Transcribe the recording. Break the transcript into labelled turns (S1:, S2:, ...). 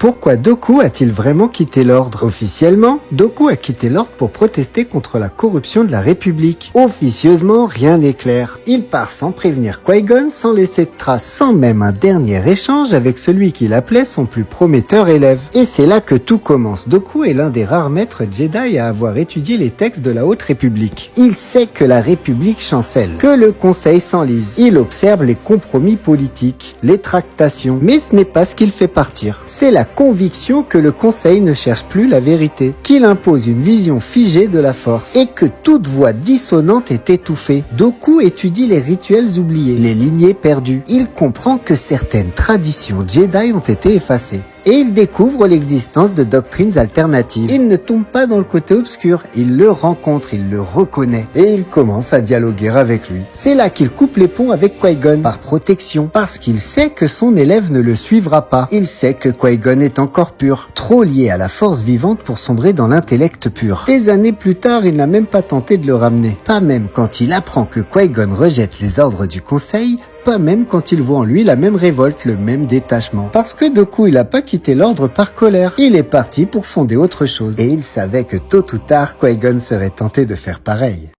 S1: Pourquoi Dooku a-t-il vraiment quitté l'ordre? Officiellement, Dooku a quitté l'ordre pour protester contre la corruption de la République. Officieusement, rien n'est clair. Il part sans prévenir Qui-Gon, sans laisser de traces, sans même un dernier échange avec celui qu'il appelait son plus prometteur élève. Et c'est là que tout commence. Dooku est l'un des rares maîtres Jedi à avoir étudié les textes de la Haute République. Il sait que la République chancelle, que le Conseil s'enlise. Il observe les compromis politiques, les tractations, mais ce n'est pas ce qu'il fait partir. C'est la conviction que le Conseil ne cherche plus la vérité, qu'il impose une vision figée de la force, et que toute voix dissonante est étouffée. Dooku étudie les rituels oubliés, les lignées perdues. Il comprend que certaines traditions Jedi ont été effacées. Et il découvre l'existence de doctrines alternatives. Il ne tombe pas dans le côté obscur, il le rencontre, il le reconnaît, et il commence à dialoguer avec lui. C'est là qu'il coupe les ponts avec Qui-Gon, par protection, parce qu'il sait que son élève ne le suivra pas. Il sait que Qui-Gon est encore pur, trop lié à la force vivante pour sombrer dans l'intellect pur. Des années plus tard, il n'a même pas tenté de le ramener. Pas même quand il apprend que Qui-Gon rejette les ordres du Conseil, pas même quand il voit en lui la même révolte, le même détachement. Parce que Dooku, il a pas quitté l'ordre par colère. Il est parti pour fonder autre chose. Et il savait que tôt ou tard, Qui-Gon serait tenté de faire pareil.